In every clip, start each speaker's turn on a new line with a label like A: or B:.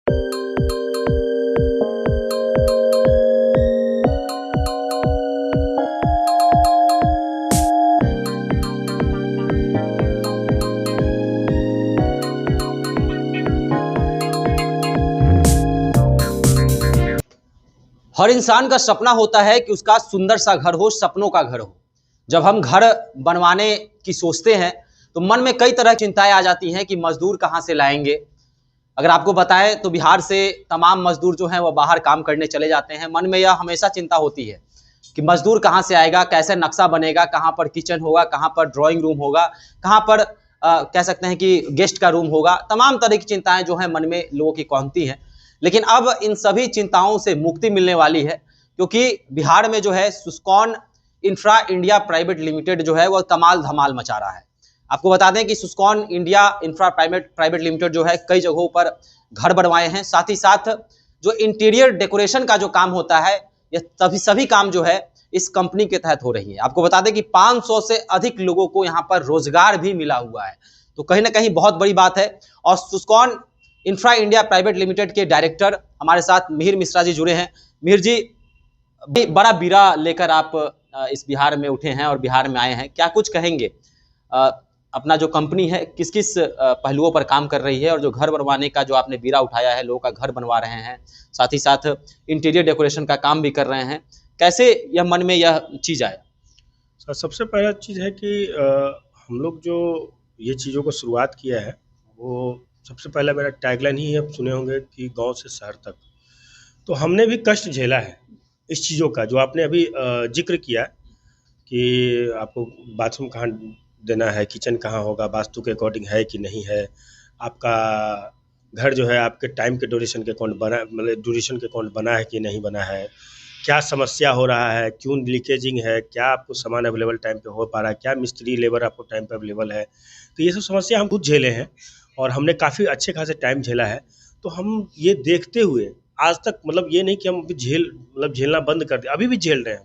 A: हर इंसान का सपना होता है कि उसका सुंदर सा घर हो, सपनों का घर हो। जब हम घर बनवाने की सोचते हैं तो मन में कई तरह की चिंताएं आ जाती हैं कि मजदूर कहाँ से लाएंगे। अगर आपको बताएं तो बिहार से तमाम मजदूर जो हैं वो बाहर काम करने चले जाते हैं। मन में यह हमेशा चिंता होती है कि मजदूर कहाँ से आएगा, कैसे नक्शा बनेगा, कहाँ पर किचन होगा, कहाँ पर ड्राइंग रूम होगा, कहाँ पर कह सकते हैं कि गेस्ट का रूम होगा। तमाम तरह की चिंताएं जो हैं मन में लोगों की कौंधती हैं। लेकिन अब इन सभी चिंताओं से मुक्ति मिलने वाली है, क्योंकि बिहार में जो है सुस्कॉन इंफ्रा इंडिया प्राइवेट लिमिटेड जो है वह कमाल धमाल मचा रहा है। आपको बता दें कि सुस्कॉन इंडिया इंफ्रा प्राइवेट लिमिटेड जो है कई जगहों पर घर बनवाए हैं। साथ ही साथ जो इंटीरियर डेकोरेशन का जो काम होता है, यह सभी काम जो है इस कंपनी के तहत हो रही है। आपको बता दें कि 500 से अधिक लोगों को यहाँ पर रोजगार भी मिला हुआ है, तो कहीं ना कहीं बहुत बड़ी बात है। और सुस्कॉन इंफ्रा इंडिया प्राइवेट लिमिटेड के डायरेक्टर हमारे साथ मिहिर मिश्रा जी जुड़े हैं। मिहिर जी, बड़ा बीरा लेकर आप इस बिहार में उठे हैं और बिहार में आए हैं, क्या कुछ कहेंगे? अपना जो कंपनी है किस किस पहलुओं पर काम कर रही है, और जो घर बनवाने का जो आपने बीरा उठाया है, लोगों का घर बनवा रहे हैं, साथ ही साथ इंटीरियर डेकोरेशन का काम भी कर रहे हैं, कैसे यह मन में यह चीज़ आया?
B: सर, सबसे पहला चीज़ है कि हम लोग जो ये चीज़ों को शुरुआत किया है, वो सबसे पहला मेरा टैगलाइन ही आप सुने होंगे कि गांव से शहर तक। तो हमने भी कष्ट झेला है इस चीज़ों का, जो आपने अभी जिक्र किया कि आपको बाथरूम कहाँ देना है, किचन कहाँ होगा, वास्तु के अकॉर्डिंग है कि नहीं है, आपका घर जो है आपके टाइम के ड्यूरेशन के अकॉर्डिंग बना, मतलब ड्यूरेशन के अकॉर्डिंग बना है कि नहीं बना है, क्या समस्या हो रहा है, क्यों लीकेजिंग है, क्या आपको सामान अवेलेबल टाइम पे हो पा रहा है, क्या मिस्त्री लेबर आपको टाइम पे अवेलेबल है। तो ये सब समस्या हम खुद झेले हैं और हमने काफ़ी अच्छे खासे टाइम झेला है। तो हम ये देखते हुए आज तक, मतलब ये नहीं कि हम अभी झेलना बंद कर दिया, अभी भी झेल रहे हैं।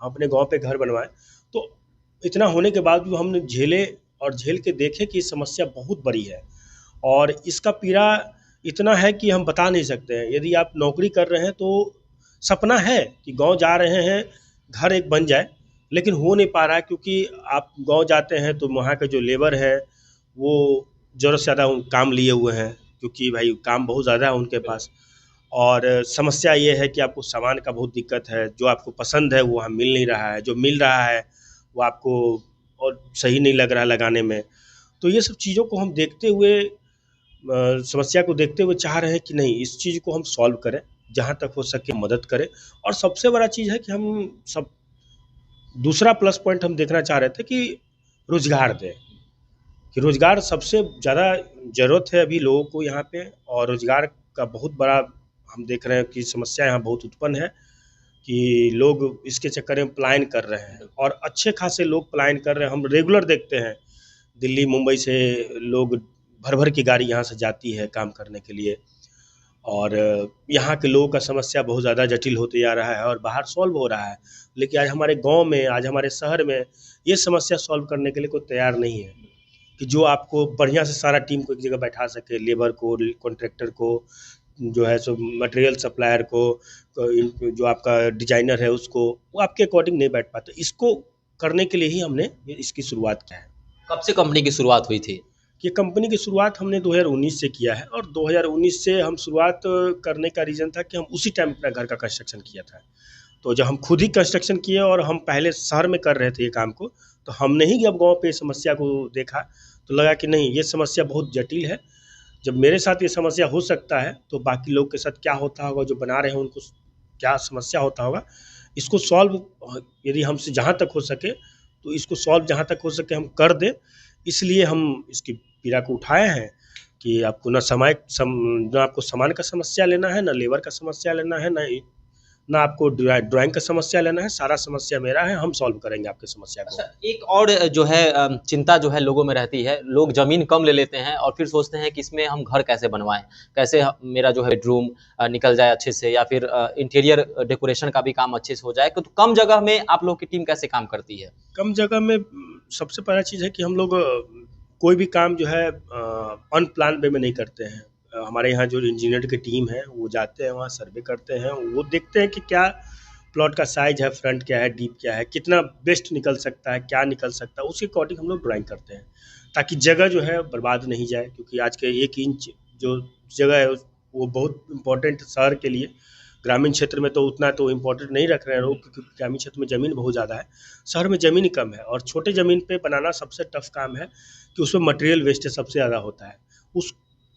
B: हम अपने गाँव पे घर बनवाए, तो इतना होने के बाद भी हमने झेले और झेल के देखे कि समस्या बहुत बड़ी है और इसका पीड़ा इतना है कि हम बता नहीं सकते हैं। यदि आप नौकरी कर रहे हैं तो सपना है कि गांव जा रहे हैं, घर एक बन जाए, लेकिन हो नहीं पा रहा है, क्योंकि आप गांव जाते हैं तो वहाँ के जो लेबर है वो ज़रूरत से ज़्यादा काम लिए हुए हैं, क्योंकि भाई काम बहुत ज़्यादा है उनके पास। और समस्या ये है कि आपको सामान का बहुत दिक्कत है, जो आपको पसंद है वो वहाँ मिल नहीं रहा है, जो मिल रहा है वो आपको और सही नहीं लग रहा है लगाने में। तो ये सब चीज़ों को हम देखते हुए, समस्या को देखते हुए चाह रहे हैं कि नहीं, इस चीज़ को हम सॉल्व करें, जहाँ तक हो सके मदद करें। और सबसे बड़ा चीज़ है कि हम सब, दूसरा प्लस पॉइंट हम देखना चाह रहे थे कि रोज़गार दें, कि रोज़गार सबसे ज़्यादा ज़रूरत है अभी लोगों को यहाँ पे। और रोज़गार का बहुत बड़ा हम देख रहे हैं कि समस्या यहाँ बहुत उत्पन्न है कि लोग इसके चक्कर में पलायन कर रहे हैं, और अच्छे खासे लोग पलायन कर रहे हैं। हम रेगुलर देखते हैं दिल्ली मुंबई से लोग भर भर की गाड़ी यहाँ से जाती है काम करने के लिए, और यहाँ के लोगों का समस्या बहुत ज़्यादा जटिल होते जा रहा है और बाहर सॉल्व हो रहा है। लेकिन आज हमारे गांव में, आज हमारे शहर में ये समस्या सॉल्व करने के लिए कोई तैयार नहीं है कि जो आपको बढ़िया से सारा टीम को एक जगह बैठा सके, लेबर को, कॉन्ट्रैक्टर को, जो है सो मटेरियल सप्लायर को, जो आपका डिजाइनर है उसको, वो आपके अकॉर्डिंग नहीं बैठ पाते। इसको करने के लिए ही हमने इसकी शुरुआत किया है।
A: कब से कंपनी की शुरुआत हुई थी?
B: ये कंपनी की शुरुआत हमने 2019 से किया है, और 2019 से हम शुरुआत करने का रीज़न था कि हम उसी टाइम अपना घर का कंस्ट्रक्शन किया था। तो जब हम खुद ही कंस्ट्रक्शन किए और हम पहले शहर में कर रहे थे ये काम को, तो हमने ही जब गांव पे समस्या को देखा तो लगा कि नहीं, ये समस्या बहुत जटिल है। जब मेरे साथ ये समस्या हो सकता है तो बाकी लोग के साथ क्या होता होगा, जो बना रहे हैं उनको क्या समस्या होता होगा। इसको सॉल्व यदि हमसे जहाँ तक हो सके, तो इसको सॉल्व जहाँ तक हो सके हम कर दें। इसलिए हम इसकी पीड़ा को उठाए हैं कि आपको ना आपको सामान का समस्या लेना है, ना लेबर का समस्या लेना है, ना आपको ड्राइंग का समस्या लेना है। सारा समस्या मेरा है, हम सॉल्व करेंगे आपकी समस्या को।
A: अच्छा, एक और जो है चिंता जो है लोगों में रहती है, लोग जमीन कम ले लेते हैं और फिर सोचते हैं कि इसमें हम घर कैसे बनवाएं, कैसे मेरा जो है बेडरूम निकल जाए अच्छे से, या फिर इंटीरियर डेकोरेशन का भी काम अच्छे से हो जाए। तो कम जगह में आप लोग की टीम कैसे काम करती है?
B: कम जगह में सबसे पहला चीज़ है कि हम लोग कोई भी काम जो है अनप्लान वे में नहीं करते हैं। हमारे यहाँ जो इंजीनियर की टीम है वो जाते हैं वहाँ सर्वे करते हैं, वो देखते हैं कि क्या प्लॉट का साइज है, फ्रंट क्या है, डीप क्या है, कितना बेस्ट निकल सकता है, क्या निकल सकता है, उसके अकॉर्डिंग हम लोग ड्राइंग करते हैं ताकि जगह जो है बर्बाद नहीं जाए, क्योंकि आज के 1 इंच जो जगह है वो बहुत इम्पोर्टेंट शहर के लिए। ग्रामीण क्षेत्र में तो उतना तो इम्पोर्टेंट नहीं रख रहे हैं लोग, क्योंकि ग्रामीण क्षेत्र में ज़मीन बहुत ज़्यादा है, शहर में ज़मीन कम है, और छोटे ज़मीन पे बनाना सबसे टफ काम है कि उसमें मटेरियल वेस्टेज सबसे ज़्यादा होता है।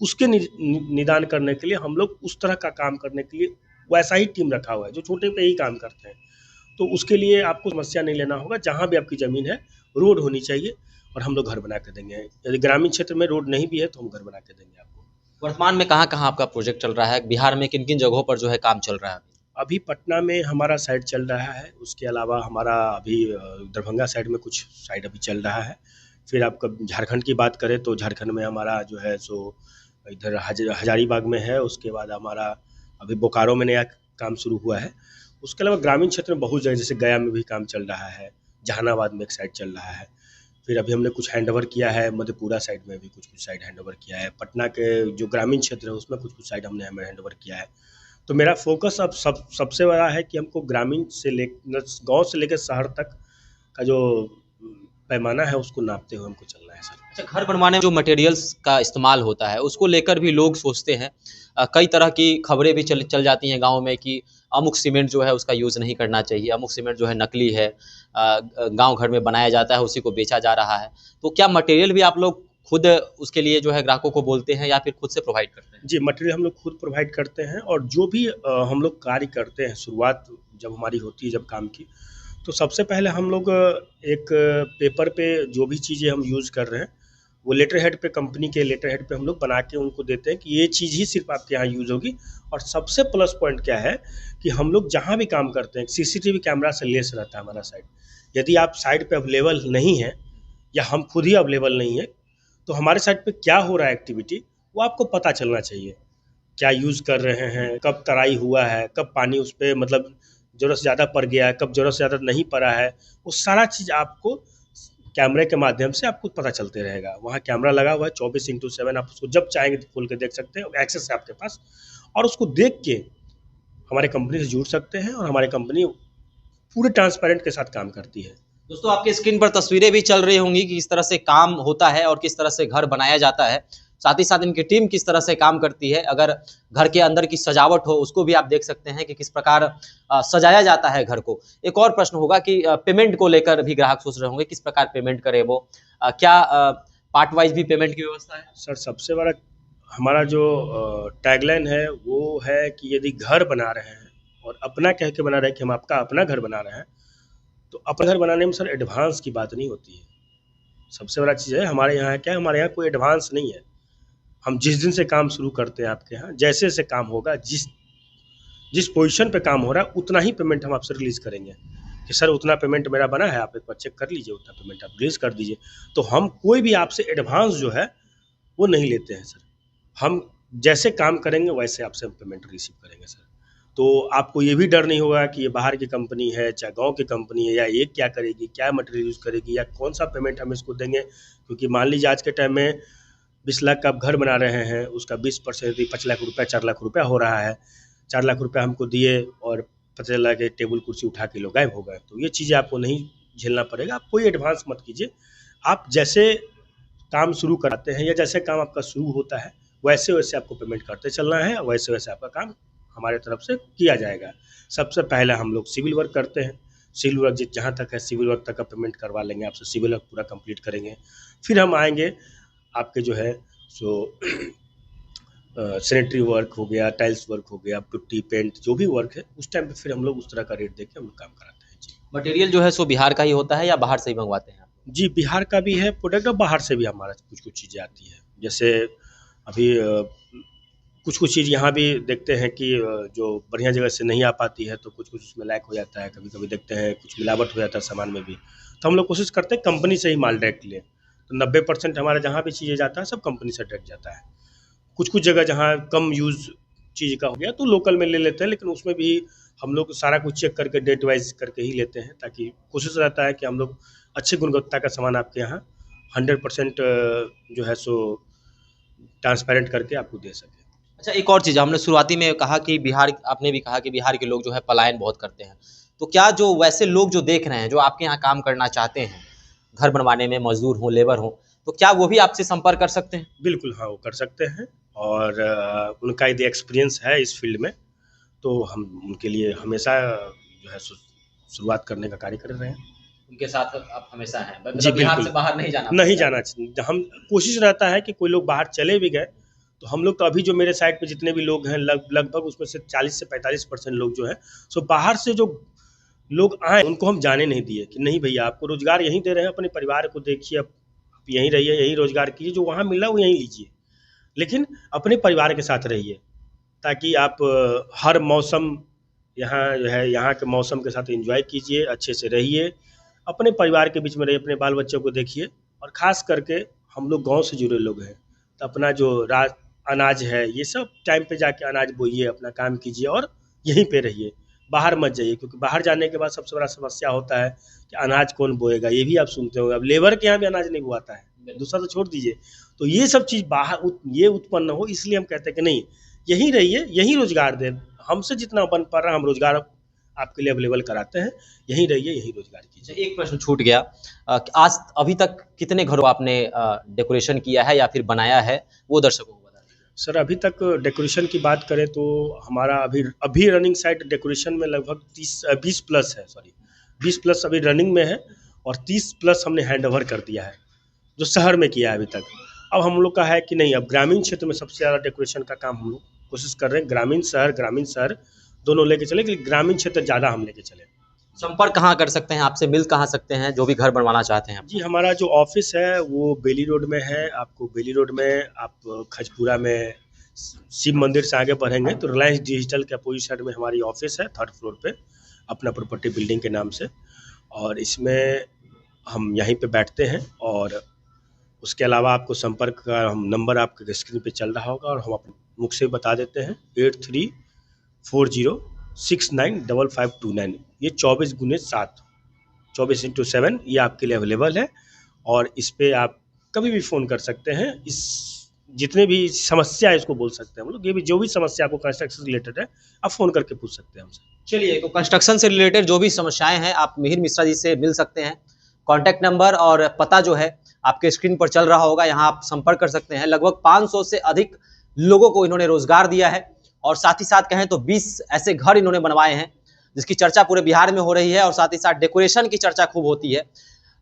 B: उसके निदान करने के लिए हम लोग उस तरह का काम करने के लिए वैसा ही टीम रखा हुआ है जो छोटे पे ही काम करते हैं। तो उसके लिए आपको समस्या नहीं लेना होगा, जहाँ भी आपकी ज़मीन है रोड होनी चाहिए और हम लोग घर बना के देंगे। यदि ग्रामीण क्षेत्र में रोड नहीं भी है तो हम घर बना के देंगे आपको।
A: वर्तमान में कहाँ-कहाँ आपका प्रोजेक्ट चल रहा है? बिहार में किन-किन जगहों पर जो है काम चल रहा है?
B: अभी पटना में हमारा साइट चल रहा है, उसके अलावा हमारा अभी दरभंगा साइड में कुछ साइट अभी चल रहा है। फिर आपका झारखंड की बात करें तो झारखंड में हमारा जो है सो इधर हजारीबाग में है, उसके बाद हमारा अभी बोकारो में नया काम शुरू हुआ है। उसके अलावा ग्रामीण क्षेत्र में बहुत जगह जैसे गया में भी काम चल रहा है, जहानाबाद में एक साइट चल रहा है। फिर अभी हमने कुछ हैंडओवर किया है, मधेपुरा साइड में भी कुछ साइट हैंडओवर किया है। पटना के जो ग्रामीण क्षेत्र है उसमें कुछ साइट हमने हैंडओवर किया है। तो मेरा फोकस अब सबसे बड़ा है कि हमको ग्रामीण से गाँव से लेकर शहर तक का जो पैमाना है उसको नापते हुए हमको चलना है सर।
A: अच्छा, घर बनवाने में जो मटेरियल्स का इस्तेमाल होता है उसको लेकर भी लोग सोचते हैं, कई तरह की खबरें भी चल जाती हैं गाँव में कि अमुक सीमेंट जो है उसका यूज़ नहीं करना चाहिए, अमुक सीमेंट जो है नकली है, गाँव घर में बनाया जाता है उसी को बेचा जा रहा है। तो क्या मटेरियल भी आप लोग खुद उसके लिए जो है ग्राहकों को बोलते हैं या फिर खुद से प्रोवाइड करते हैं?
B: जी, मटेरियल हम लोग खुद प्रोवाइड करते हैं, और जो भी हम लोग कार्य करते हैं, शुरुआत जब हमारी होती है जब काम की, तो सबसे पहले हम लोग एक पेपर पे जो भी चीज़ें हम यूज़ कर रहे हैं वो लेटर हेड पे, कंपनी के लेटर हेड पे हम लोग बना के उनको देते हैं कि ये चीज़ ही सिर्फ आपके यहाँ यूज़ होगी। और सबसे प्लस पॉइंट क्या है कि हम लोग जहाँ भी काम करते हैं सीसीटीवी कैमरा से लेस रहता है हमारा साइट। यदि आप साइट पे अवेलेबल नहीं हैं या हम खुद ही अवेलेबल नहीं है, तो हमारे साइट पे क्या हो रहा है एक्टिविटी वो आपको पता चलना चाहिए। क्या यूज़ कर रहे हैं, कब तराई हुआ है, कब पानी उस पे मतलब ज़रूरत से ज़्यादा पड़ गया है, कब ज़रूरत से ज़्यादा नहीं पड़ा है, वो सारा चीज़ आपको कैमरे के माध्यम से आपको पता चलते रहेगा। वहाँ कैमरा लगा हुआ है 24/7, आप उसको जब चाहेंगे खोल के देख सकते हैं, एक्सेस है आपके पास, और उसको देख के हमारे कंपनी से जुड़ सकते हैं, और हमारी कंपनी पूरे ट्रांसपेरेंट के साथ काम करती है।
A: दोस्तों, आपके स्क्रीन पर तस्वीरें भी चल रही होंगी कि किस तरह से काम होता है और किस तरह से घर बनाया जाता है। साथ ही साथ इनकी टीम किस तरह से काम करती है। अगर घर के अंदर की सजावट हो उसको भी आप देख सकते हैं कि किस प्रकार सजाया जाता है घर को। एक और प्रश्न होगा कि पेमेंट को लेकर भी ग्राहक सोच रहे होंगे किस प्रकार पेमेंट करें वो। क्या पार्ट वाइज भी पेमेंट की व्यवस्था है?
B: सर, सबसे बड़ा हमारा जो टैगलाइन है वो है कि यदि घर बना रहे हैं और अपना कह के बना रहे हैं कि हम आपका अपना घर बना रहे हैं, तो अपना घर बनाने में सर एडवांस की बात नहीं होती है। सबसे बड़ा चीज़ है हमारे यहाँ क्या है, हमारे यहाँ कोई एडवांस नहीं है। हम जिस दिन से काम शुरू करते हैं आपके यहाँ, जैसे जैसे काम होगा, जिस जिस पोजीशन पे काम हो रहा है उतना ही पेमेंट हम आपसे रिलीज़ करेंगे कि सर उतना पेमेंट मेरा बना है, आप एक बार चेक कर लीजिए, उतना पेमेंट आप रिलीज़ कर दीजिए। तो हम कोई भी आपसे एडवांस जो है वो नहीं लेते हैं सर। हम जैसे काम करेंगे वैसे आपसे हम पेमेंट रिसीव करेंगे सर। तो आपको ये भी डर नहीं होगा कि ये बाहर की कंपनी है, चाहे गाँव की कंपनी है, या ये क्या करेगी, क्या मटेरियल यूज़ करेगी, या कौन-सा पेमेंट हम इसको देंगे। क्योंकि मान लीजिए आज के टाइम में 20 लाख का आप घर बना रहे हैं, उसका 20% यदि 5 लाख रुपया, 4 लाख रुपया हो रहा है, 4 लाख रुपया हमको दिए और पता चला कि टेबल कुर्सी उठा के लोग गायब हो गए। तो ये चीज़ें आपको नहीं झेलना पड़ेगा। आप कोई एडवांस मत कीजिए। आप जैसे काम शुरू कराते हैं या जैसे काम आपका शुरू होता है, वैसे-वैसे आपको पेमेंट करते चलना है, वैसे-वैसे आपका काम हमारे तरफ से किया जाएगा। सबसे पहले हम लोग सिविल वर्क करते हैं। सिविल वर्क जहाँ तक है, सिविल वर्क तक का पेमेंट करवा लेंगे आपसे, सिविल वर्क पूरा कंप्लीट करेंगे। फिर हम आएँगे आपके जो है सो सैनिटरी वर्क हो गया, टाइल्स वर्क हो गया, पुट्टी, पेंट, जो भी वर्क है, उस टाइम पे फिर हम लोग उस तरह का रेट देके हम लोग काम कराते हैं। जी।
A: मटेरियल जो है सो बिहार का ही होता है या बाहर से ही मंगवाते हैं आप?
B: जी, बिहार का भी है प्रोडक्ट और बाहर से भी हमारा कुछ-कुछ चीज़ें आती हैं। जैसे अभी कुछ-कुछ चीज़ यहाँ भी देखते हैं कि जो बढ़िया जगह से नहीं आ पाती है, तो कुछ-कुछ उसमें लैक हो जाता है। कभी-कभी देखते हैं कुछ मिलावट हो जाता है सामान में भी। तो हम लोग कोशिश करते हैं कंपनी से ही माल डायरेक्ट लें। तो 90% हमारा जहाँ भी चीज़ें जाता है सब कंपनी से डायरेक्ट जाता है। कुछ-कुछ जगह जहाँ कम यूज़ चीज़ का हो गया तो लोकल में ले लेते हैं, लेकिन उसमें भी हम लोग सारा कुछ चेक करके डेट वाइज़ करके ही लेते हैं, ताकि कोशिश रहता है कि हम लोग अच्छी गुणवत्ता का सामान आपके यहाँ 100% जो है सो ट्रांसपेरेंट करके आपको दे सकें।
A: अच्छा, एक और चीज़ हमने शुरुआती में कहा कि बिहार, आपने भी कहा कि बिहार के लोग जो है पलायन बहुत करते हैं। तो क्या जो वैसे लोग जो देख रहे हैं, जो आपके यहाँ काम करना चाहते हैं, घर बनवाने में मज़दूर हों, लेबर हों, तो क्या वो भी आपसे संपर्क कर सकते हैं?
B: बिल्कुल हाँ, वो कर सकते हैं। और उनका यदि एक्सपीरियंस है इस फील्ड में, तो हम उनके लिए हमेशा जो है शुरुआत करने का कार्य कर रहे हैं।
A: उनके साथ आप हमेशा हैं,
B: जी
A: मतलब बिहार
B: बिल्कुल,
A: से बाहर नहीं जाना
B: नहीं
A: पड़ता है।
B: जाना चाहिए। हम कोशिश रहता है कि कोई लोग बाहर चले भी गए, तो हम लोग तो अभी जो मेरे साइड पे जितने भी लोग हैं लगभग उसमें से 40 से 45% लोग जो हैं सो बाहर से जो लोग आए उनको हम जाने नहीं दिए कि नहीं भैया आपको रोजगार यहीं दे रहे हैं, अपने परिवार को देखिए, आप यहीं रहिए, यहीं रोजगार कीजिए, जो वहाँ मिल रहा है वो यहीं लीजिए, लेकिन अपने परिवार के साथ रहिए, ताकि आप हर मौसम यहाँ जो है यहाँ के मौसम के साथ एंजॉय कीजिए, अच्छे से रहिए, अपने परिवार के बीच में रहिए, अपने बाल बच्चों को देखिए। और ख़ास करके हम लोग गांव से जुड़े लोग हैं, तो अपना जो अनाज है ये सब टाइम पे जाके अनाज बोइए, अपना काम कीजिए और यहीं पे रहिए, बाहर मत जाइए, क्योंकि बाहर जाने के बाद सबसे बड़ा समस्या होता है कि अनाज कौन बोएगा, ये भी आप सुनते होंगे। अब लेबर के यहाँ भी अनाज नहीं बोआता है, दूसरा तो छोड़ दीजिए। तो ये सब चीज़ बाहर ये उत्पन्न हो, इसलिए हम कहते हैं कि नहीं, यहीं रहिए, यहीं रोजगार दें, हमसे जितना बन पा रहा है हम रोजगार आपके लिए अवेलेबल कराते हैं, यहीं रहिए, यहीं रोजगार कीजिए।
A: एक प्रश्न छूट गया, आज अभी तक कितने घरों आपने डेकोरेशन किया है या फिर बनाया है, वो दर्शकों को बता दीजिए।
B: सर अभी तक डेकोरेशन की बात करें तो हमारा अभी अभी रनिंग साइट डेकोरेशन में लगभग 20 प्लस है, सॉरी 20 प्लस अभी रनिंग में है, और 30 प्लस हमने हैंड ओवर कर दिया है, जो शहर में किया है अभी तक। अब हम लोग का है कि नहीं, अब ग्रामीण क्षेत्र में सबसे ज़्यादा डेकोरेशन का काम हम लोग कोशिश कर रहे हैं, ग्रामीण शहर दोनों लेके चले, लेकिन ग्रामीण क्षेत्र ज़्यादा हम लेके चले।
A: संपर्क कहाँ कर सकते हैं आपसे, मिल कहाँ सकते हैं जो भी घर बनवाना चाहते हैं?
B: जी हमारा जो ऑफिस है वो बेली रोड में है। आपको बेली रोड में आप खजपुरा में शिव मंदिर से आगे बढ़ेंगे तो रिलायंस डिजिटल के अपोजिट साइड में हमारी ऑफिस है, 3rd फ्लोर पे, अपना प्रॉपर्टी बिल्डिंग के नाम से। और इसमें हम यहीं पे बैठते हैं, और उसके अलावा आपको संपर्क का हम नंबर आपके स्क्रीन पे चल रहा होगा और हम अपने मुख से बता देते हैं, 8340695529। ये 24x7 24x7 ये आपके लिए अवेलेबल है, और इस पे आप कभी भी फ़ोन कर सकते हैं। इस जितने भी समस्या है इसको बोल सकते हैं हम लोग, ये भी जो भी समस्या आपको कंस्ट्रक्शन से रिलेटेड है आप फ़ोन करके पूछ सकते हैं हमसे।
A: चलिए, तो कंस्ट्रक्शन से रिलेटेड जो भी समस्याएं हैं आप मिहिर मिश्रा जी से मिल सकते हैं। कॉन्टैक्ट नंबर और पता जो है आपके स्क्रीन पर चल रहा होगा, यहाँ आप संपर्क कर सकते हैं। लगभग 500 से अधिक लोगों को इन्होंने रोजगार दिया है, और साथ ही साथ कहें तो 20 ऐसे घर इन्होंने बनवाए हैं जिसकी चर्चा पूरे बिहार में हो रही है, और साथ ही साथ डेकोरेशन की चर्चा खूब होती है।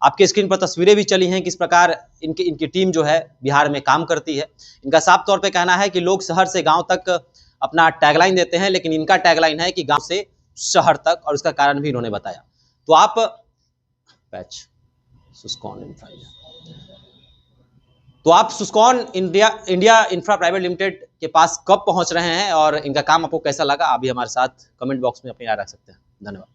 A: आपके स्क्रीन पर तस्वीरें भी चली हैं किस प्रकार इनकी टीम जो है बिहार में काम करती है। इनका साफ तौर पे कहना है कि लोग शहर से गांव तक अपना टैगलाइन देते हैं, लेकिन इनका टैगलाइन है कि गांव से शहर तक, और उसका कारण भी इन्होंने बताया। तो आप पैच सुस्कॉन इंफ्रा, तो आप सुस्कॉन इंडिया इंफ्रा प्राइवेट लिमिटेड के पास कब पहुंच रहे हैं और इनका काम आपको कैसा लगा, आप भी हमारे साथ कमेंट बॉक्स में अपनी राय रख सकते हैं। धन्यवाद।